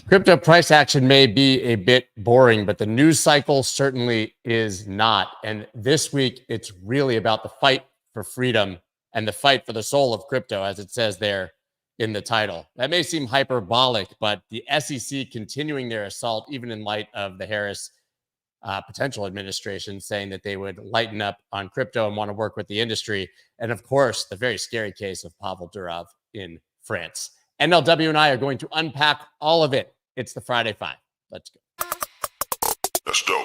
Crypto price action may be a bit boring, but the news cycle certainly is not. And this week, it's really about the fight for freedom and the fight for the soul of crypto, as it says there in the title. That may seem hyperbolic, but the SEC continuing their assault, even in light of the Harris potential administration saying that they would lighten up on crypto and want to work with the industry. And of course, the very scary case of Pavel Durov in France. NLW and I are going to unpack all of it. It's the Friday Five. Let's go. Let's go.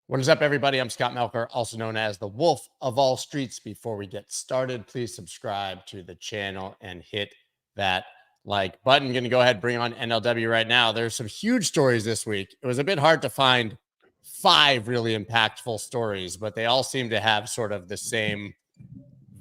What is up, everybody? I'm Scott Melker, also known as the Wolf of All Streets. Before we get started, please subscribe to the channel and hit that like button. Going to go ahead and bring on NLW right now. There's some huge stories this week. It was a bit hard to find 5 really impactful stories, but they all seem to have sort of the same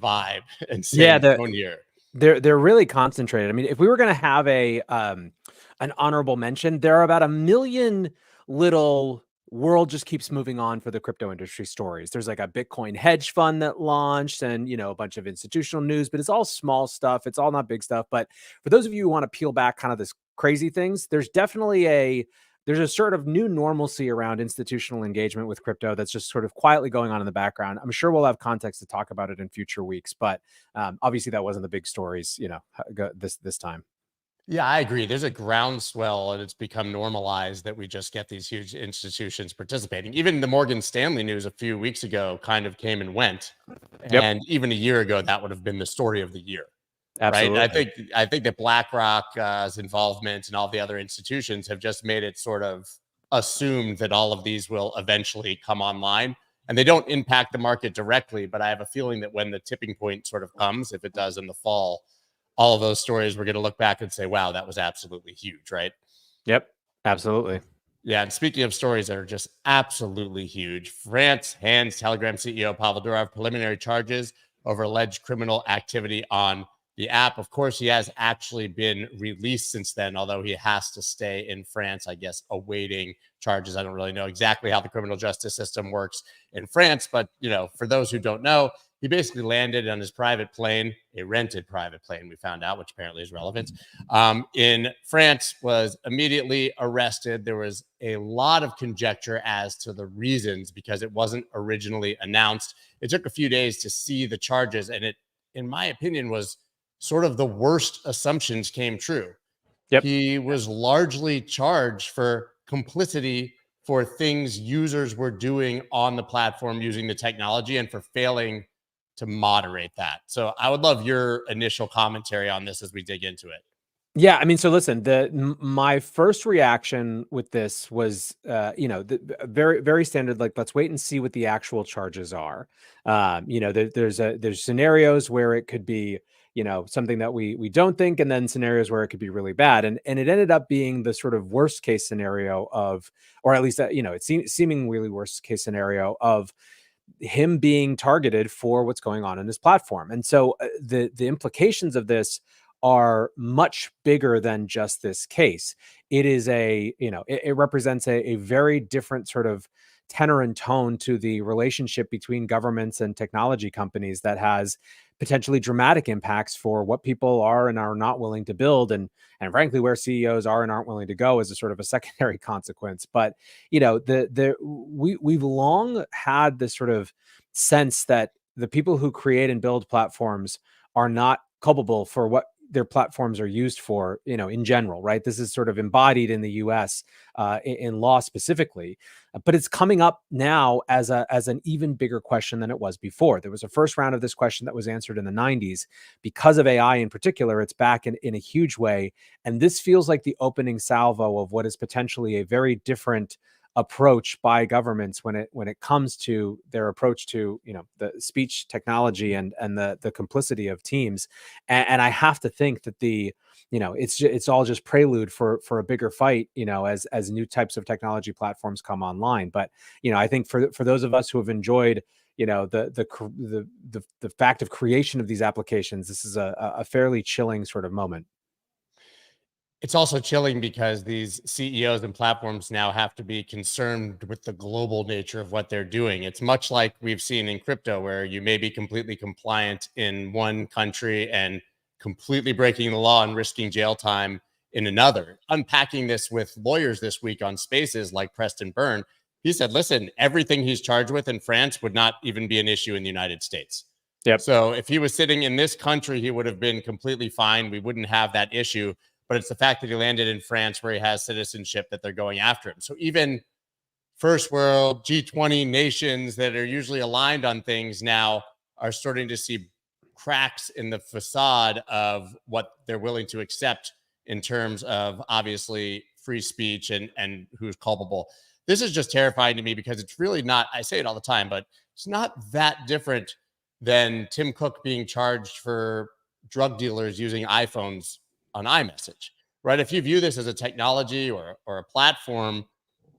vibe and same tone here. They're really concentrated. I mean, if we were going to have a an honorable mention, there are about 1 million little world just keeps moving on for the crypto industry stories. There's like a Bitcoin hedge fund that launched and, you know, a bunch of institutional news, but it's all small stuff. It's all not big stuff. But for those of you who want to peel back kind of this crazy things, there's definitely there's a sort of new normalcy around institutional engagement with crypto that's just sort of quietly going on in the background. I'm sure we'll have context to talk about it in future weeks, but obviously that wasn't the big stories, you know, this time. Yeah, I agree. There's a groundswell, and it's become normalized that we just get these huge institutions participating. Even the Morgan Stanley news a few weeks ago kind of came and went. Yep. And even a year ago, that would have been the story of the year. Absolutely. Right. I think that BlackRock's involvement and all the other institutions have just made it sort of assumed that all of these will eventually come online. And they don't impact the market directly, but I have a feeling that when the tipping point sort of comes, if it does in the fall, all of those stories, we're going to look back and say, wow, that was absolutely huge, right? Yep, absolutely. Yeah, and speaking of stories that are just absolutely huge, France hands Telegram CEO Pavel Durov preliminary charges over alleged criminal activity on the app. Of course, he has actually been released since then, although he has to stay in France, I guess, awaiting charges. I don't really know exactly how the criminal justice system works in France, but, you know, for those who don't know, he basically landed on his private plane, a rented private plane, we found out, which apparently is relevant, in France, was immediately arrested. There was a lot of conjecture as to the reasons because it wasn't originally announced. It took a few days to see the charges, and it, in my opinion, was sort of the worst assumptions came true. Yep. He was largely charged for complicity for things users were doing on the platform using the technology and for failing to moderate that. So I would love your initial commentary on this as we dig into it. Yeah, I mean, so listen, my first reaction with this was, you know, very, very standard. Like, let's wait and see what the actual charges are. You know, there's scenarios where it could be, you know, something that we don't think, and then scenarios where it could be really bad. And it ended up being the sort of worst case scenario of, or at least, you know, it seeming really worst case scenario of him being targeted for what's going on in his platform. And so the implications of this are much bigger than just this case. It is it represents a very different sort of tenor and tone to the relationship between governments and technology companies that has potentially dramatic impacts for what people are and are not willing to build, and frankly where CEOs are and aren't willing to go as a sort of a secondary consequence. But you know, we've long had this sort of sense that the people who create and build platforms are not culpable for what their platforms are used for, you know, in general, right? This is sort of embodied in the US in law specifically, but it's coming up now as an even bigger question than it was before. There was a first round of this question that was answered in the 90s. Because of AI in particular, it's back in a huge way. And this feels like the opening salvo of what is potentially a very different approach by governments when it comes to their approach to, you know, the speech technology and the complicity of teams. And I have to think that it's all just prelude for a bigger fight, you know, as new types of technology platforms come online. But, you know, I think for those of us who have enjoyed, you know, the fact of creation of these applications, this is a fairly chilling sort of moment. It's also chilling because these CEOs and platforms now have to be concerned with the global nature of what they're doing. It's much like we've seen in crypto, where you may be completely compliant in one country and completely breaking the law and risking jail time in another. Unpacking this with lawyers this week on Spaces, like Preston Byrne, he said, listen, everything he's charged with in France would not even be an issue in the United States. Yep. So if he was sitting in this country, he would have been completely fine. We wouldn't have that issue. But it's the fact that he landed in France, where he has citizenship, that they're going after him. So even first world G20 nations that are usually aligned on things now are starting to see cracks in the facade of what they're willing to accept in terms of, obviously, free speech and who's culpable. This is just terrifying to me, because it's really not, I say it all the time, but it's not that different than Tim Cook being charged for drug dealers using iPhones on iMessage, right? If you view this as a technology or a platform,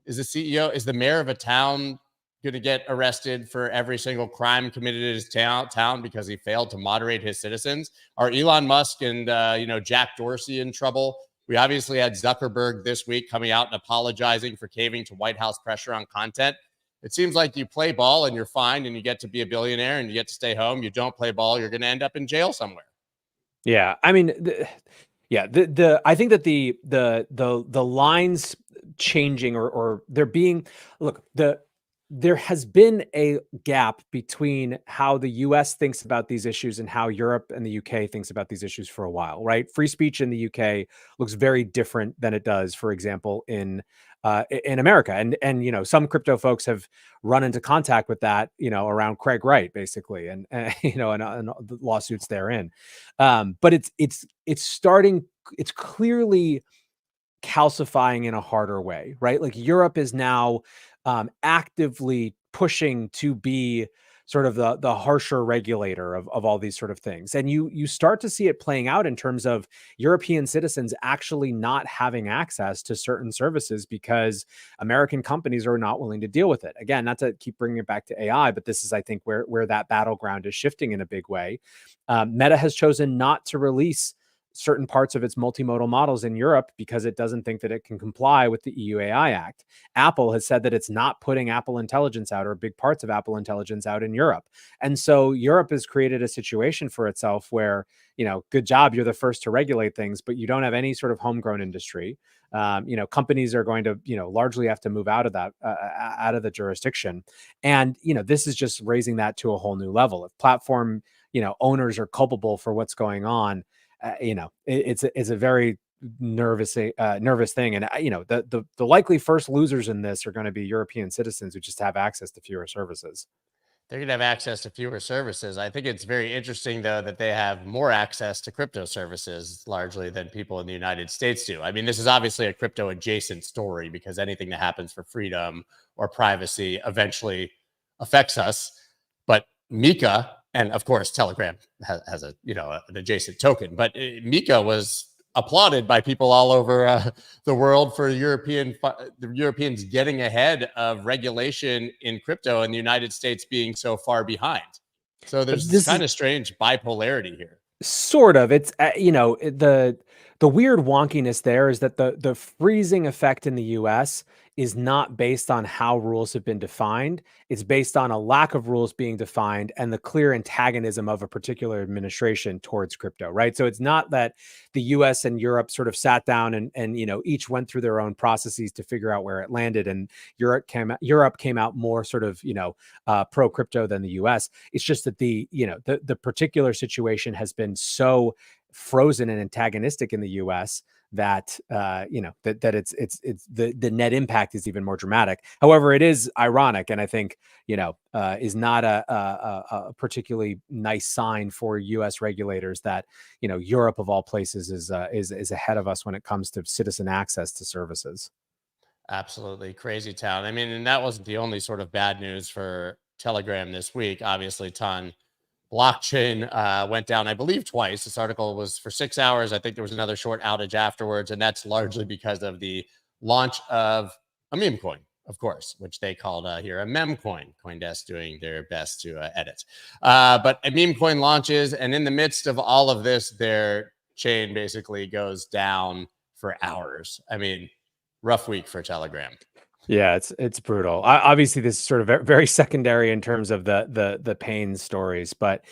is the CEO, is the mayor of a town going to get arrested for every single crime committed in his town because he failed to moderate his citizens? Are Elon Musk and Jack Dorsey in trouble? We obviously had Zuckerberg this week coming out and apologizing for caving to White House pressure on content. It seems like you play ball and you're fine and you get to be a billionaire and you get to stay home. You don't play ball, you're going to end up in jail somewhere. Yeah, I mean, I think that the lines changing or there being, look, there has been a gap between how the US thinks about these issues and how Europe and the UK thinks about these issues for a while, right? Free speech in the UK looks very different than it does, for example, in America. And some crypto folks have run into contact with that, around Craig Wright, basically, and the lawsuits therein. But it's clearly calcifying in a harder way, right? Like Europe is now actively pushing to be sort of the harsher regulator of all these sort of things. And you start to see it playing out in terms of European citizens actually not having access to certain services because American companies are not willing to deal with it. Again, not to keep bringing it back to AI, but this is, I think, where that battleground is shifting in a big way. Meta has chosen not to release certain parts of its multimodal models in Europe because it doesn't think that it can comply with the EU AI Act. Apple has said that it's not putting Apple Intelligence out or big parts of Apple Intelligence out in Europe. And so Europe has created a situation for itself where, good job, you're the first to regulate things, but you don't have any sort of homegrown industry. Companies are going to, largely have to move out of that, out of the jurisdiction. And, this is just raising that to a whole new level. If platform, owners are culpable for what's going on, it's a very nervous thing. And the likely first losers in this are going to be European citizens who just have access to fewer services. They're going to have access to fewer services. I think it's very interesting, though, that they have more access to crypto services largely than people in the United States do. I mean, this is obviously a crypto adjacent story because anything that happens for freedom or privacy eventually affects us. But Mika, and of course, Telegram has an adjacent token, but Mika was applauded by people all over the world for the Europeans getting ahead of regulation in crypto and the United States being so far behind. So there's this kind of strange bipolarity here. Sort of. It's the weird wonkiness there is that the freezing effect in the US is not based on how rules have been defined. It's based on a lack of rules being defined and the clear antagonism of a particular administration towards crypto, right? So it's not that the US and Europe sort of sat down and each went through their own processes to figure out where it landed, and Europe came out more sort of pro crypto than the US. It's just that the particular situation has been so frozen and antagonistic in the US that it's the net impact is even more dramatic. However, it is ironic, and I think is not a particularly nice sign for U.S. regulators that Europe of all places is ahead of us when it comes to citizen access to services. Absolutely crazy town. I mean, and that wasn't the only sort of bad news for Telegram this week. Obviously, blockchain went down, I believe, twice. This article was for 6 hours. I think there was another short outage afterwards, and that's largely because of the launch of a meme coin, of course, which they called here a meme coin. CoinDesk doing their best to edit. But a meme coin launches, and in the midst of all of this, their chain basically goes down for hours. I mean, rough week for Telegram. Yeah, it's brutal. Obviously, this is sort of very secondary in terms of the pain stories, but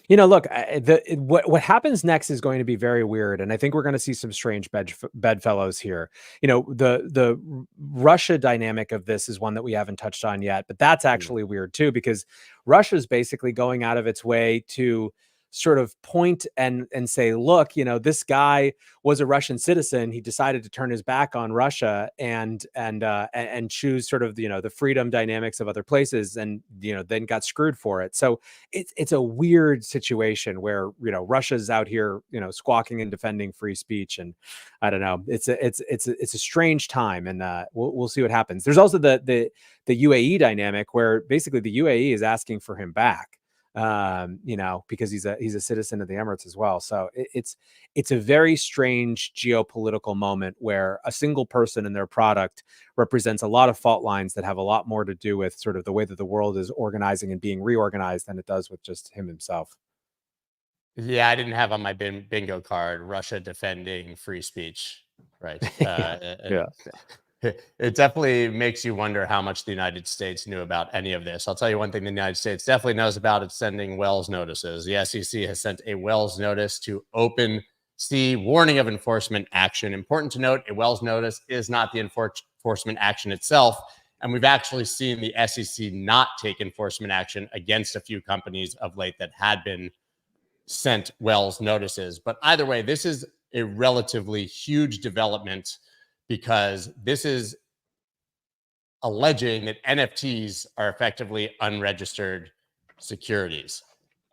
look, what happens next is going to be very weird, and I think we're going to see some strange bedfellows here. The Russia dynamic of this is one that we haven't touched on yet, but that's actually weird too, because Russia's basically going out of its way to sort of point and say, look, this guy was a Russian citizen. He decided to turn his back on Russia and choose sort of, the freedom dynamics of other places, and, then got screwed for it. So it's a weird situation where, Russia's out here, squawking and defending free speech. And I don't know, it's a strange time, and we'll see what happens. There's also the UAE dynamic, where basically the UAE is asking for him back. Because he's a citizen of the Emirates as well. So it's a very strange geopolitical moment where a single person and their product represents a lot of fault lines that have a lot more to do with sort of the way that the world is organizing and being reorganized than it does with just him himself. Yeah, I didn't have on my bingo card Russia defending free speech. Right. Yeah. It definitely makes you wonder how much the United States knew about any of this. I'll tell you one thing the United States definitely knows about: it's sending Wells notices. The SEC has sent a Wells notice to OpenSea, warning of enforcement action. Important to note, a Wells notice is not the enforcement action itself. And we've actually seen the SEC not take enforcement action against a few companies of late that had been sent Wells notices. But either way, this is a relatively huge development, because this is alleging that NFTs are effectively unregistered securities.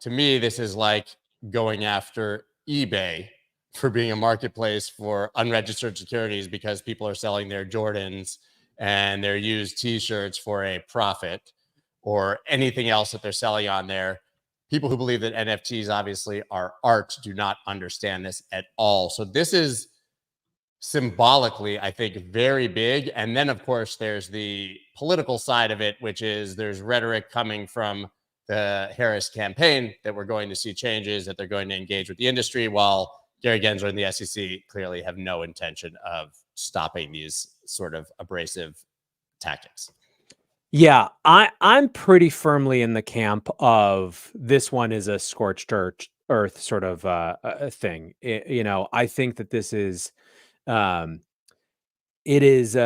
To me, this is like going after eBay for being a marketplace for unregistered securities, because people are selling their Jordans and their used t-shirts for a profit, or anything else that they're selling on there. People who believe that NFTs obviously are art do not understand this at all. So this is symbolically, I think, very big. And then, of course, there's the political side of it, which is there's rhetoric coming from the Harris campaign that we're going to see changes, that they're going to engage with the industry, while Gary Gensler and the SEC clearly have no intention of stopping these sort of abrasive tactics. Yeah, I'm pretty firmly in the camp of this one is a scorched earth sort of a thing. I think that this is, it is,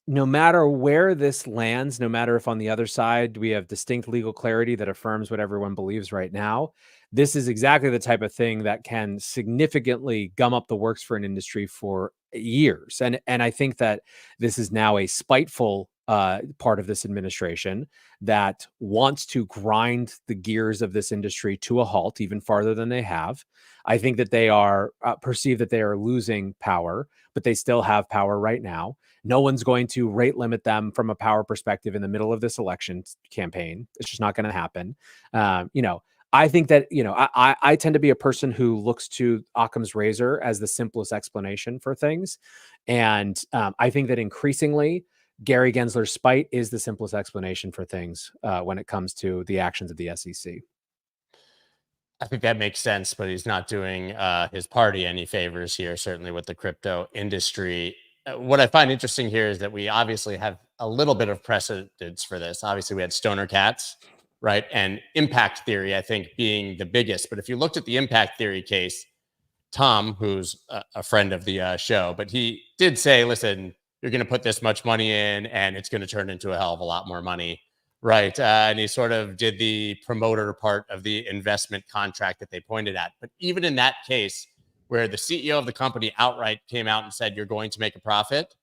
no matter where this lands, no matter if on the other side we have distinct legal clarity that affirms what everyone believes right now, this is exactly the type of thing that can significantly gum up the works for an industry for years. And I think that this is now a spiteful part of this administration that wants to grind the gears of this industry to a halt even farther than they have. I think that they are perceive that they are losing power, but they still have power right now. No one's going to rate limit them from a power perspective in the middle of this election campaign. It's just not going to happen. I think that, I tend to be a person who looks to Occam's razor as the simplest explanation for things. And I think that increasingly, Gary Gensler's spite is the simplest explanation for things when it comes to the actions of the SEC. I think that makes sense, but he's not doing his party any favors here, certainly with the crypto industry. What I find interesting here is that we obviously have a little bit of precedence for this. Obviously, we had Stoner Cats, right? And impact theory, I think, being the biggest. But if you looked at the impact theory case, Tom, who's a friend of the show, but he did say, listen, you're going to put this much money in and it's going to turn into a hell of a lot more money. Right. And he sort of did the promoter part of the investment contract that they pointed at. But even in that case, where the CEO of the company outright came out and said, you're going to make a profit,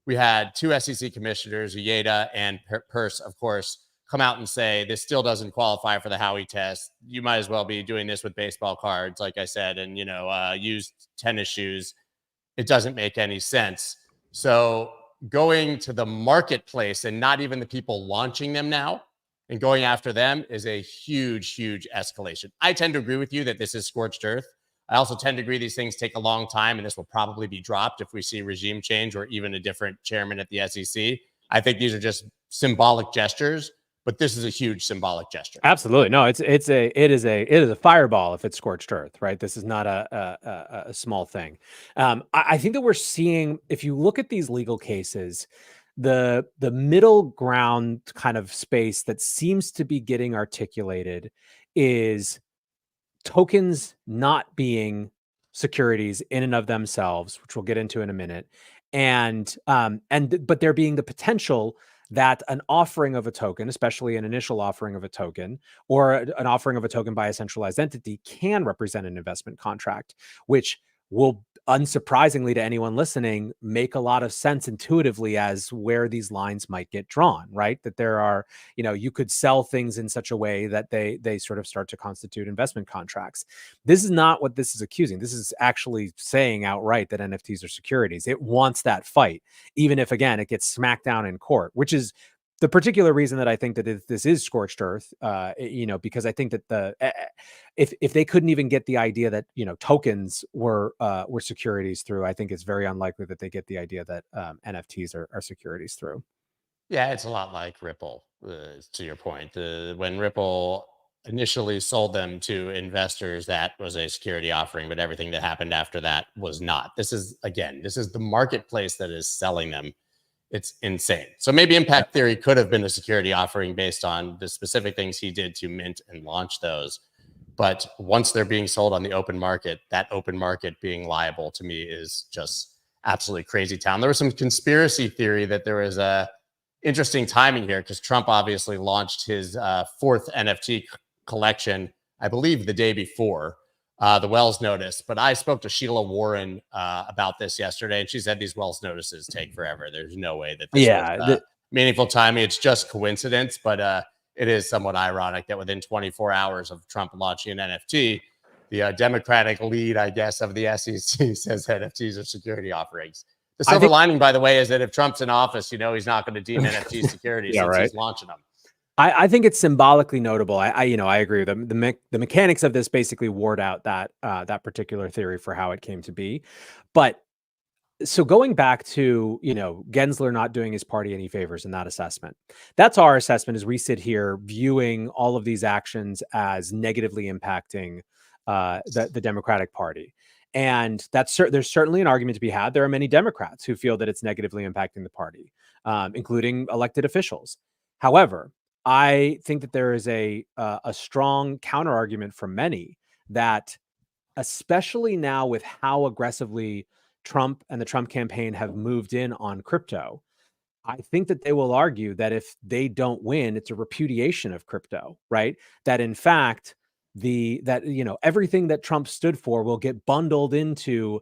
we had two SEC commissioners, Uyeda and Peirce, of course, come out and say, this still doesn't qualify for the Howey test. You might as well be doing this with baseball cards, like I said, and, used tennis shoes. It doesn't make any sense. So going to the marketplace and not even the people launching them now and going after them is a huge, huge escalation. I tend to agree with you that this is scorched earth. I also tend to agree these things take a long time, and this will probably be dropped if we see regime change or even a different chairman at the SEC. I think these are just symbolic gestures, but this is a huge symbolic gesture. Absolutely. No, it is a fireball if it's scorched earth, right? This is not a small thing. I think that we're seeing, if you look at these legal cases, the middle ground kind of space that seems to be getting articulated is tokens not being securities in and of themselves, which we'll get into in a minute, but there being the potential that an offering of a token, especially an initial offering of a token, or an offering of a token by a centralized entity, can represent an investment contract, which will, unsurprisingly to anyone listening, make a lot of sense intuitively as where these lines might get drawn, right? That there are, you could sell things in such a way that they sort of start to constitute investment contracts. This is not what this is accusing. This is actually saying outright that NFTs are securities. It wants that fight, even if, again, it gets smacked down in court, which is the particular reason that I think that this is scorched earth, because I think that if they couldn't even get the idea that tokens were securities through, I think it's very unlikely that they get the idea that NFTs are securities through. Yeah, it's a lot like Ripple, to your point. When Ripple initially sold them to investors, that was a security offering, but everything that happened after that was not. This is the marketplace that is selling them. It's insane. So maybe Impact Theory could have been a security offering based on the specific things he did to mint and launch those. But once they're being sold on the open market, that open market being liable, to me, is just absolutely crazy town. There was some conspiracy theory that there was a interesting timing here because Trump obviously launched his fourth NFT collection, I believe, the day before the Wells notice. But I spoke to Sheila Warren about this yesterday, and she said these Wells notices take forever. There's no way that this was meaningful timing. It's just coincidence, but it is somewhat ironic that within 24 hours of Trump launching an NFT, the Democratic lead, I guess, of the SEC says NFTs are security offerings. The silver lining, by the way, is that if Trump's in office, he's not going to deem NFTs securities since he's launching them. I think it's symbolically notable. I agree with them. The mechanics of this basically ward out that particular theory for how it came to be. But so going back to, Gensler not doing his party any favors in that assessment, that's our assessment as we sit here viewing all of these actions as negatively impacting the Democratic Party. And there's certainly an argument to be had. There are many Democrats who feel that it's negatively impacting the party, including elected officials. However, I think that there is a strong counter argument from many that, especially now with how aggressively Trump and the Trump campaign have moved in on crypto, I think that they will argue that if they don't win, it's a repudiation of crypto, right? That in fact, everything that Trump stood for will get bundled into,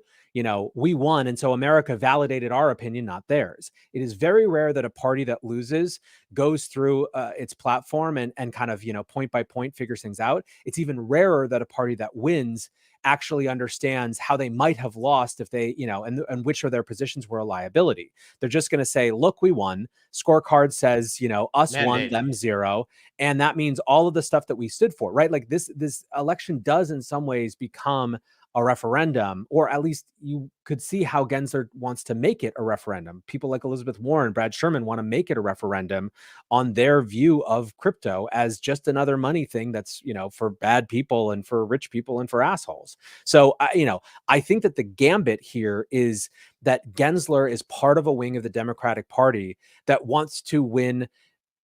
we won. And so America validated our opinion, not theirs. It is very rare that a party that loses goes through its platform and kind of, point by point figures things out. It's even rarer that a party that wins actually understands how they might have lost if they, and which of their positions were a liability. They're just going to say, look, we won. Scorecard says, us Mandate. 1, them 0. And that means all of the stuff that we stood for, right? Like this election does in some ways become a referendum, or at least you could see how Gensler wants to make it a referendum. People like Elizabeth Warren, Brad Sherman want to make it a referendum on their view of crypto as just another money thing that's, for bad people and for rich people and for assholes. So, I think that the gambit here is that Gensler is part of a wing of the Democratic Party that wants to win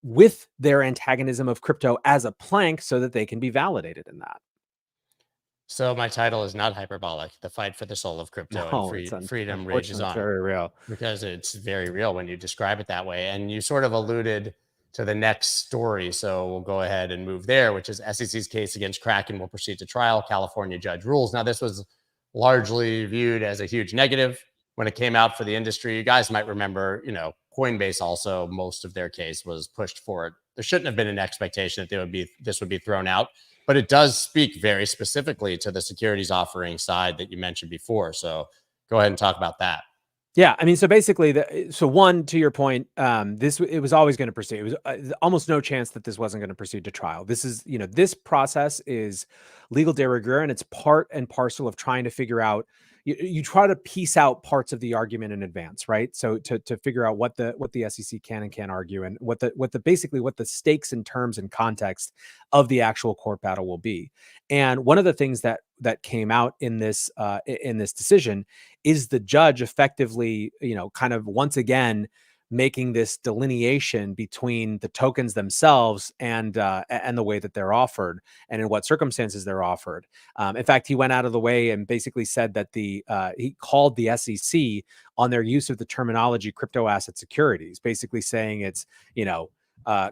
with their antagonism of crypto as a plank so that they can be validated in that. So my title is not hyperbolic. The fight for the soul of crypto and freedom rages on. Very real. Because it's very real when you describe it that way. And you sort of alluded to the next story. So we'll go ahead and move there, which is SEC's case against Kraken will proceed to trial. California judge rules. Now, this was largely viewed as a huge negative when it came out for the industry. You guys might remember, Coinbase also, most of their case was pushed forward. There shouldn't have been an expectation that this would be thrown out. But it does speak very specifically to the securities offering side that you mentioned before. So go ahead and talk about that. Yeah, I mean, so basically, one, to your point, it was always going to proceed. It was almost no chance that this wasn't going to proceed to trial. This is, this process is legal de rigueur, and it's part and parcel of trying to figure out, you try to piece out parts of the argument in advance, right? So to figure out what the SEC can and can't argue, and what the basically what the stakes and terms and context of the actual court battle will be. And one of the things that came out in this decision is the judge effectively, kind of once again making this delineation between the tokens themselves and the way that they're offered and in what circumstances they're offered. In fact, he went out of the way and basically said that he called the SEC on their use of the terminology crypto asset securities, basically saying it's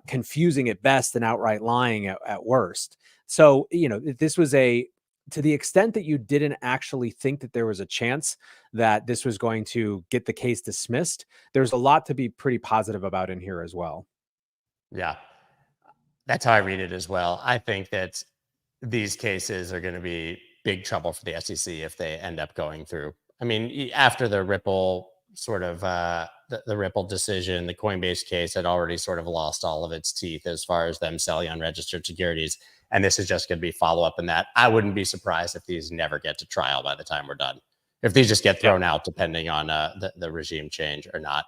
confusing at best and outright lying at worst. So this was to the extent that you didn't actually think that there was a chance that this was going to get the case dismissed, there's a lot to be pretty positive about in here as well. Yeah, that's how I read it as well. I think that these cases are going to be big trouble for the SEC if they end up going through. I mean, after the Ripple sort of the Ripple decision, the Coinbase case had already sort of lost all of its teeth as far as them selling unregistered securities. And this is just going to be follow up in that. I wouldn't be surprised if these never get to trial by the time we're done, if these just get thrown out, depending on the regime change or not.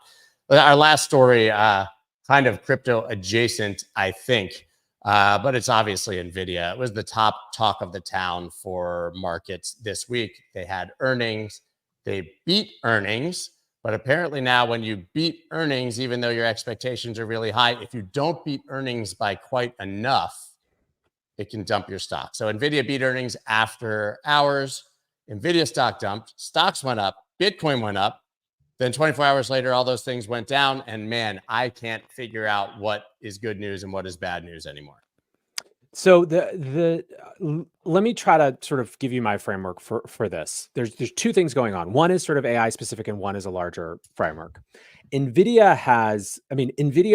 But our last story, kind of crypto adjacent, I think, but it's obviously Nvidia. It was the top talk of the town for markets this week. They had earnings. They beat earnings. But apparently now when you beat earnings, even though your expectations are really high, if you don't beat earnings by quite enough, it can dump your stock. So Nvidia beat earnings after hours. Nvidia stock dumped. Stocks went up. Bitcoin went up. Then 24 hours later, all those things went down. And man, I can't figure out what is good news and what is bad news anymore. So let me try to sort of give you my framework for this. There's two things going on. One is sort of AI specific, and one is a larger framework. Nvidia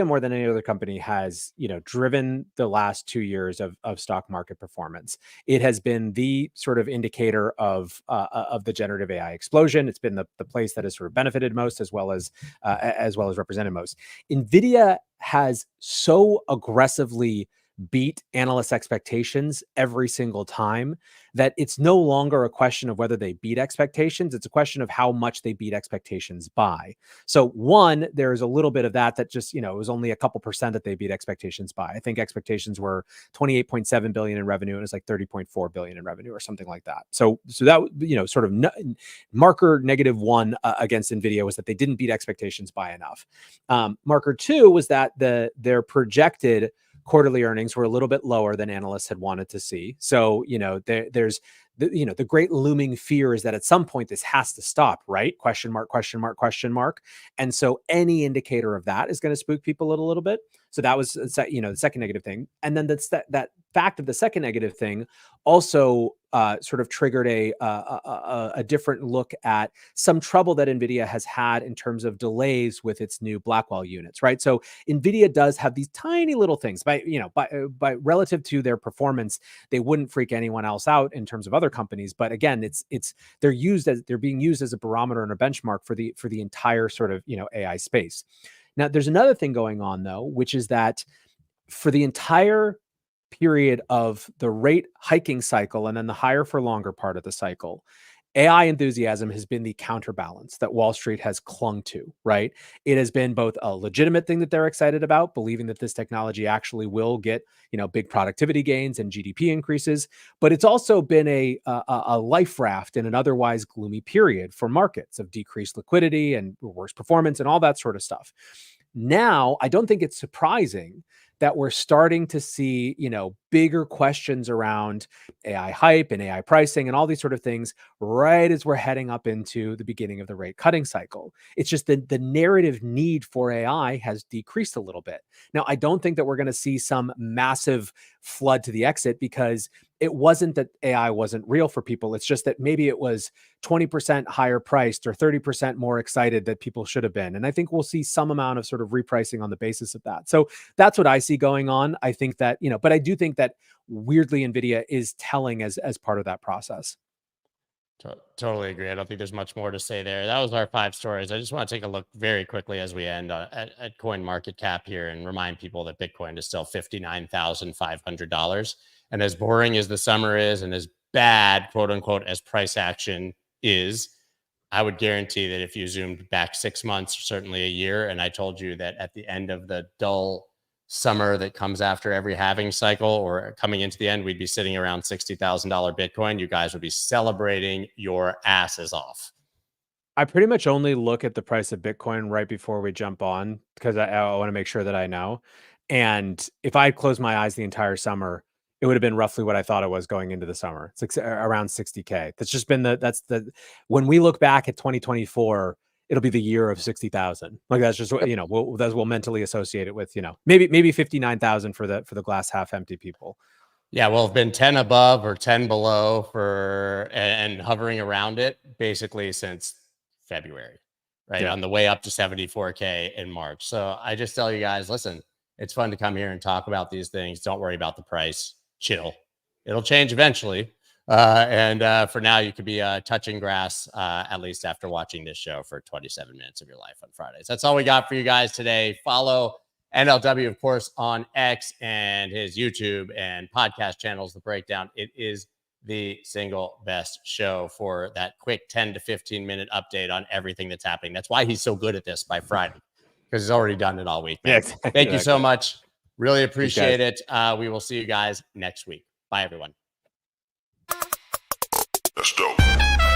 more than any other company has, driven the last 2 years of stock market performance. It has been the sort of indicator of the generative AI explosion. It's been the place that has sort of benefited most, as well as represented most. Nvidia has so aggressively beat analyst expectations every single time that it's no longer a question of whether they beat expectations. It's a question of how much they beat expectations by. So one, there's a little bit of that just, it was only a couple percent that they beat expectations by. I think expectations were 28.7 billion in revenue, and it's like 30.4 billion in revenue or something like that. So that, sort of marker -1 against Nvidia was that they didn't beat expectations by enough. Marker 2 was that their projected quarterly earnings were a little bit lower than analysts had wanted to see. So, there's the great looming fear is that at some point this has to stop, right? Question mark, question mark, question mark. And so any indicator of that is going to spook people a little bit. So that was, the second negative thing. And then that fact of the second negative thing also sort of triggered a different look at some trouble that Nvidia has had in terms of delays with its new Blackwell units, right? So Nvidia does have these tiny little things by relative to their performance, they wouldn't freak anyone else out in terms of other companies. But again, they're being used as a barometer and a benchmark for the entire sort of, AI space. Now, there's another thing going on though, which is that for the entire period of the rate hiking cycle and then the higher for longer part of the cycle, AI enthusiasm has been the counterbalance that Wall Street has clung to, right? It has been both a legitimate thing that they're excited about, believing that this technology actually will get, big productivity gains and GDP increases, but it's also been a life raft in an otherwise gloomy period for markets of decreased liquidity and worse performance and all that sort of stuff. Now, I don't think it's surprising that we're starting to see, bigger questions around AI hype and AI pricing and all these sort of things right as we're heading up into the beginning of the rate cutting cycle. It's just that the narrative need for AI has decreased a little bit. Now, I don't think that we're going to see some massive flood to the exit, because it wasn't that AI wasn't real for people. It's just that maybe it was 20% higher priced or 30% more excited that people should have been. And I think we'll see some amount of sort of repricing on the basis of that. So that's what I see going on. I think that, but I do think that weirdly Nvidia is telling as part of that process. Totally agree. I don't think there's much more to say there. That was our 5 stories. I just want to take a look very quickly as we end at coin market cap here and remind people that Bitcoin is still $59,500. And as boring as the summer is and as bad, quote unquote, as price action is, I would guarantee that if you zoomed back 6 months, or certainly a year, and I told you that at the end of the dull summer that comes after every halving cycle or coming into the end, we'd be sitting around $60,000 Bitcoin, you guys would be celebrating your asses off. I pretty much only look at the price of Bitcoin right before we jump on because I want to make sure that I know. And if I had closed my eyes the entire summer, it would have been roughly what I thought it was going into the summer. It's like around 60K. That's just been when we look back at 2024, it'll be the year of 60,000. Like that's just what, we'll mentally associate it with, maybe 59,000 for the glass half empty people. Yeah, we'll have been 10 above or 10 below and hovering around it basically since February, right? Yeah. On the way up to 74K in March. So I just tell you guys, listen, it's fun to come here and talk about these things. Don't worry about the price. Chill. It'll change eventually. And for now, you could be touching grass, at least after watching this show for 27 minutes of your life on Fridays. That's all we got for you guys today. Follow NLW, of course, on X and his YouTube and podcast channels, The Breakdown. It is the single best show for that quick 10 to 15 minute update on everything that's happening. That's why he's so good at this by Friday, because he's already done it all week, man. Yeah, exactly. Thank you so much. Really appreciate it. We will see you guys next week. Bye, everyone. That's dope.